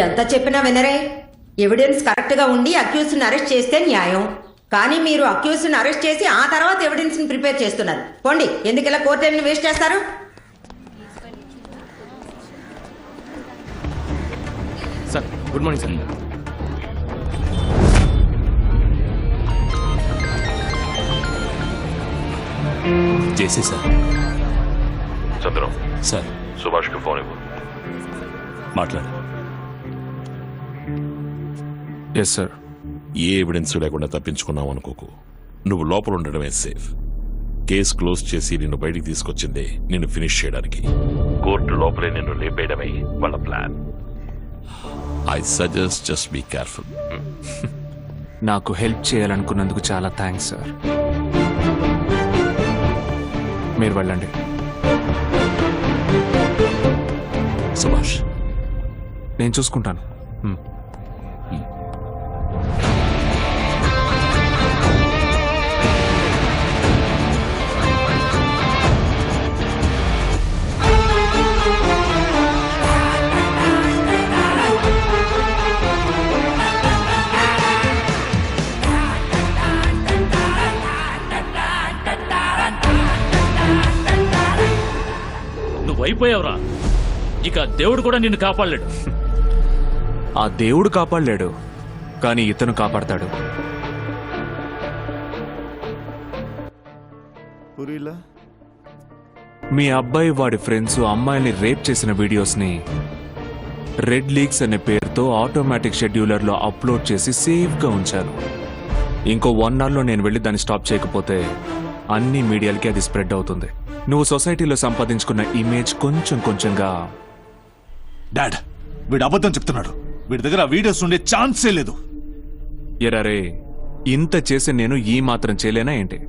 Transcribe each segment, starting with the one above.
ఎంత చెప్పినా వినరే. ఎవిడెన్స్ కరెక్ట్గా ఉండి అక్యూజ్ని అరెస్ట్ చేస్తే న్యాయం. కానీ మీరు అక్యూజ్ని అరెస్ట్ చేసి ఆ తర్వాత ఎవిడెన్స్ని ప్రిపేర్ చేస్తున్నారు. పోండి, ఎందుకు ఇలా కోర్టు టైంని వేస్ట్ చేస్తారు? Sir good morning sir. JC sir. Chandram sir. సుభాష్కి ఫోన్ ఇవ్వు. మాట్లాడు. Yes sir. ఏ ఎవిడెన్స్ లేకుండా తప్పించుకున్నావు అనుకోకు. నువ్వు లోపల ఉండడమే సేఫ్. కేసు క్లోజ్ చేసి నిన్ను బయటికి తీసుకొచ్చిందే నిన్ను ఫినిష్ చేయడానికి. కోర్టు లోపలే నిన్ను లేపేయడమే వాళ్ళ plan. I suggest just be careful. నాకు హెల్ప్ చేయాలనుకున్నందుకు చాలా థ్యాంక్స్ సార్. మీరు వెళ్ళండి. సుభాష్, నేను చూసుకుంటాను. అయిపోయావురా. ఇక దేవుడు కూడా నిన్ను కాపాడలేడు. ఆ దేవుడు కాపాడలేడు, కానీ ఇతను కాపాడతాడు. మీ అబ్బాయి వాడి ఫ్రెండ్స్ అమ్మాయిల్ని రేప్ చేసిన వీడియోస్ని రెడ్ లీక్స్ అనే పేరుతో ఆటోమేటిక్ షెడ్యూలర్లో అప్లోడ్ చేసి సేఫ్గా ఉంచాను. ఇంకో 1 అవర్లో నేను వెళ్ళి దాన్ని స్టాప్ చేయకపోతే అన్ని మీడియాలకి అది స్ప్రెడ్ అవుతుంది. నువ్వు సొసైటీలో సంపాదించుకున్న ఇమేజ్ కొంచెం కొంచెంగా. డాడ్, వీడు అబద్ధం చెప్తున్నాడు. వీడి దగ్గర వీడియోస్ ఉండే ఛాన్సే లేదు. ఎరారే, ఇంత చేసి నేను ఈ మాత్రం చేయలేనా ఏంటి?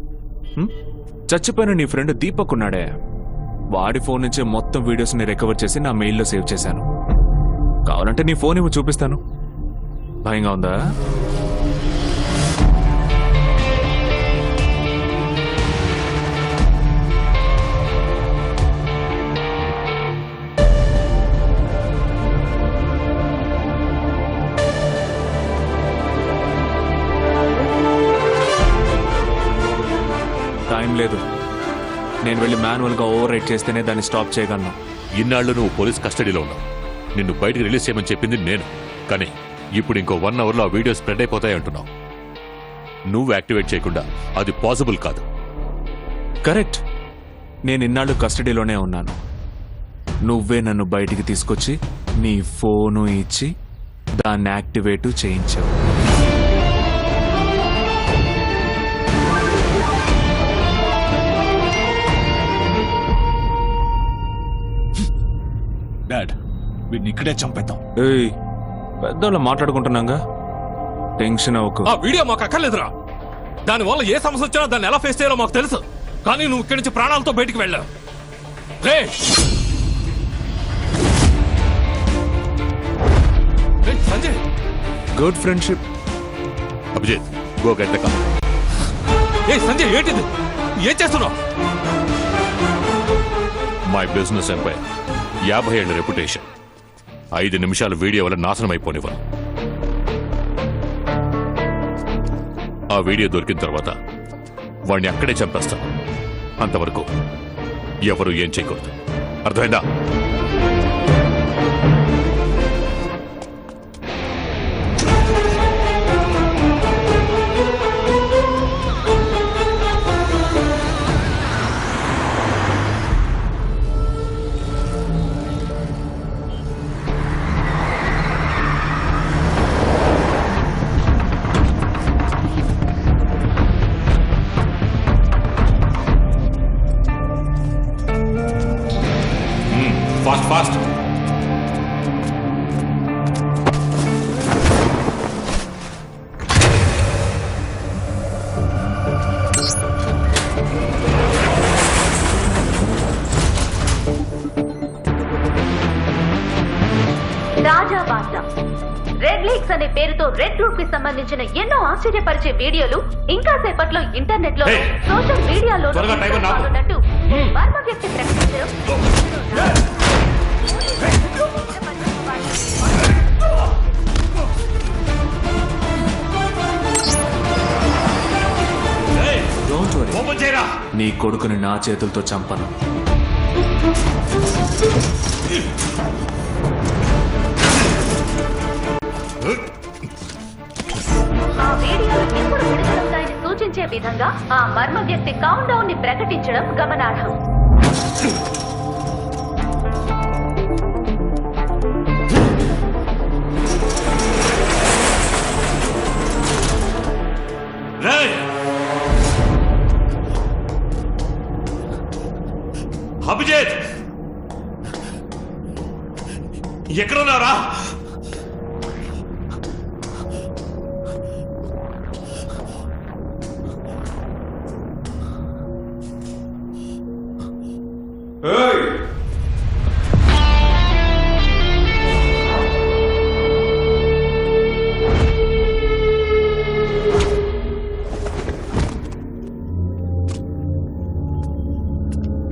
చచ్చిపోయిన నీ ఫ్రెండ్ దీపక్ ఉన్నాడే, వాడి ఫోన్ నుంచే మొత్తం వీడియోస్ని రికవర్ చేసి నా మెయిల్లో సేవ్ చేశాను. కావాలంటే నీ ఫోన్ ఇవ్వు, చూపిస్తాను. భయంగా ఉందా? టైం లేదు. నేను వెళ్ళి మాన్యువల్గా ఓవర్ రైట్ చేస్తేనే దాన్ని స్టాప్ చేయగలను. ఇన్నాళ్ళు నువ్వు పోలీస్ కస్టడీలో ఉన్నావు. నిన్ను బయటికి రిలీజ్ చేయమని చెప్పింది నేను. కానీ ఇప్పుడు ఇంకో 1 అవర్లో ఆ వీడియోస్ స్ప్రెడ్ అయిపోతాయి అంటున్నావు. నువ్వు యాక్టివేట్ చేయకుండా అది పాసిబుల్ కాదు. కరెక్ట్. నేను ఇన్నాళ్ళు కస్టడీలోనే ఉన్నాను. నువ్వే నన్ను బయటికి తీసుకొచ్చి నీ ఫోను ఇచ్చి దాన్ని యాక్టివేట్ చేయించావు. డాడ్, వీడిని ఇక్కడే చంపేద్దాం. ఏయ్, పెద్దోళ్ళు మాట్లాడుకుంటున్నాగా, టెన్షన్ అవ్వకు. ఆ వీడియో మాకు అక్కర్లేదురా. దానివల్ల ఏ సమస్య వచ్చినా దాన్ని ఎలా ఫేస్ చేయాలో మాకు తెలుసు. కానీ నువ్వు ఇక్కడి నుంచి ప్రాణాలతో బయటికి వెళ్ళావు. Sanjay, good friendship. Abhijit, go get the car. ఏ సంజయ్, ఏంటిది? ఏం చేస్తున్నావు? మై బిజినెస్ ఎంపైర్, 50 ఏళ్ల రెప్యుటేషన్, 5 నిమిషాల వీడియో వల్ల నాశనం అయిపోనివ్వను. ఆ వీడియో దొరికిన తర్వాత వాడిని అక్కడే చంపేస్తాను. అంతవరకు ఎవరు ఏం చేయకూడదు. అర్థమైందా? Fast fast. తాజా వార్త. రెడ్ లీక్స్ అనే పేరుతో రెడ్ గ్రూప్ కి సంబంధించిన ఎన్నో ఆశ్చర్యపరిచే వీడియోలు ఇంకా సేపట్లో ఇంటర్నెట్ లో సోషల్ మీడియాలో పాల్గొన్నట్టు మర్మ వ్యక్తి ప్రకటించడం కొడుకుని నా చేతులతో చంపను. ఆ వీడియోలు ఎప్పుడు విడుదలవుతాయని సూచించే విధంగా ఆ మర్మ వ్యక్తి కౌంట్ డౌన్ ని ప్రకటించడం గమనార్హం. అభిజిత్ ఎక్కడున్నారా?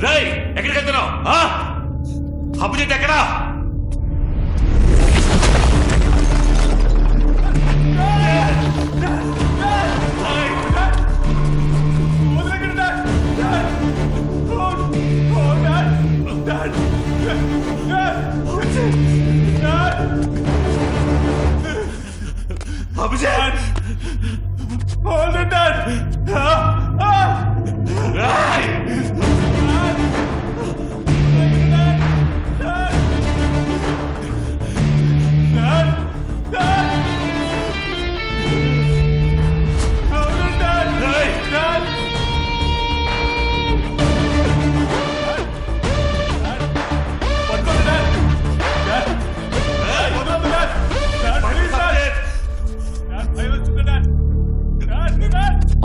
రేయ్ ఎక్కడికి వెళ్తున్నావు? అభిజిత్ ఎక్కడా? అభిజిత్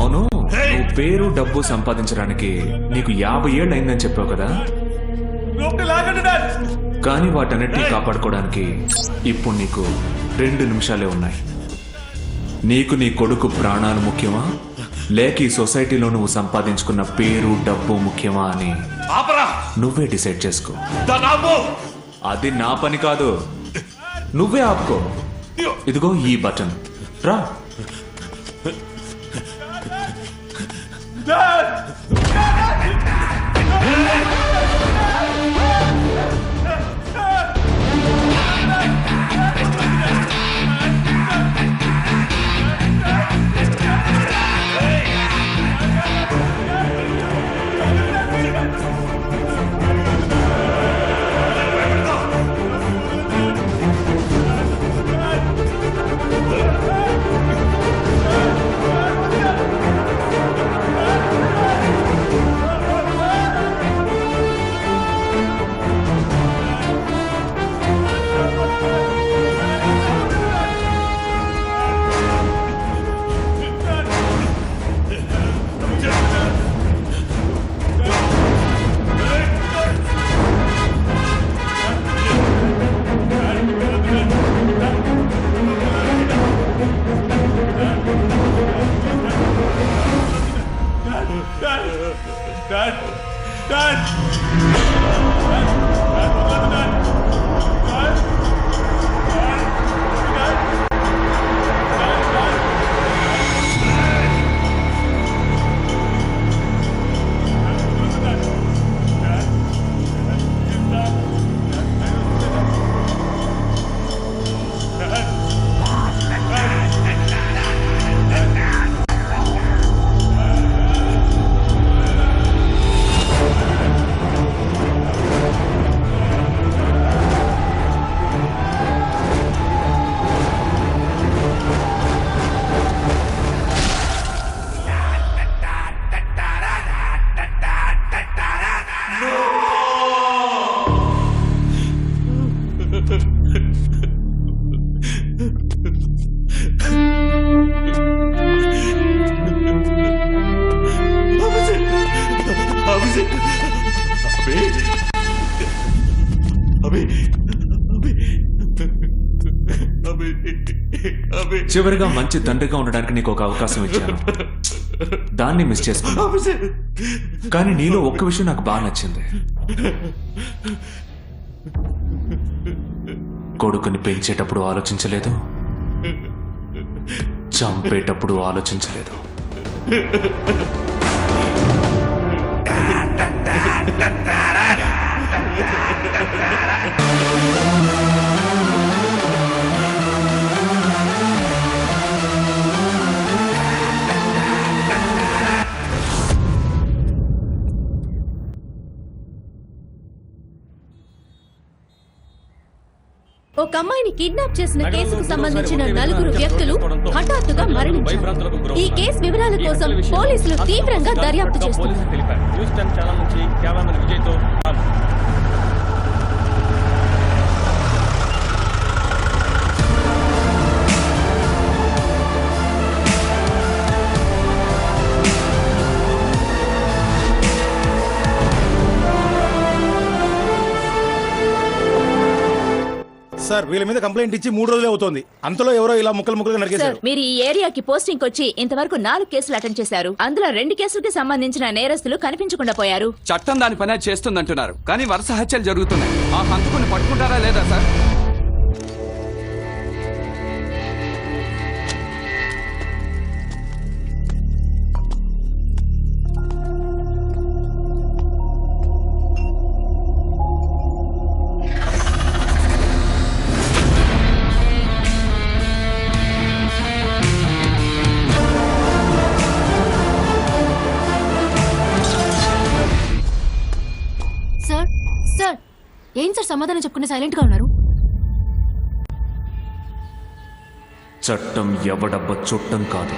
అవును, నువ్వు పేరు డబ్బు సంపాదించడానికి నీకు 50 ఏళ్ళు అయిందని చెప్పావు కదా. కానీ వాటన్నిటిని కాపాడుకోవడానికి ఇప్పుడు నీకు 2 నిమిషాలే ఉన్నాయి. నీకు నీ కొడుకు ప్రాణాలు ముఖ్యమా, లేక ఈ సొసైటీలో నువ్వు సంపాదించుకున్న పేరు డబ్బు ముఖ్యమా అని నువ్వే డిసైడ్ చేసుకో. అది నా పని కాదు, నువ్వే ఆపుకో. ఇదిగో ఈ బటన్, రా. చివరిగా మంచి తండ్రిగా ఉండడానికి నీకు ఒక అవకాశం ఇచ్చాను, దాన్ని మిస్ చేసుకున్నా. కానీ నీలో ఒక్క విషయం నాకు బాగా నచ్చింది. కొడుకుని పెంచేటప్పుడు ఆలోచించలేదు, చంపేటప్పుడు ఆలోచించలేదు. ఒక అమ్మాయిని కిడ్నాప్ చేసిన కేసుకు సంబంధించిన నలుగురు వ్యక్తులు హఠాత్తుగా మరణించారు. ఈ కేసు వివరాల కోసం పోలీసులు తీవ్రంగా దర్యాప్తు చేస్తున్నారు. సార్ వీళ్ళ మీద కంప్లైంట్ ఇచ్చి 3 రోజులే అవుతోంది. అంతలో ఎవరో ఇలా ముక్కలుగా సార్, నరికేశారు. మీరు ఈ ఏరియాకి పోస్టింగ్ వచ్చి ఇంతవరకు 4 కేసులు అటెండ్ చేశారు. అందులో 2 కేసులకి సంబంధించిన నేరస్తులు కనిపించకుండా పోయారు. చట్టం దాని పని చేస్తుందంటున్నారు, కానీ వరుస హత్యలు జరుగుతున్నాయి. ఆ హంతకుని పట్టుకుంటారా లేదా సార్? సార్ సార్ ఏం సార్ సమాధానం చెప్పుకుని సైలెంట్ గా ఉన్నారు? చట్టం ఎవడబ్బ చుట్టం కాదు.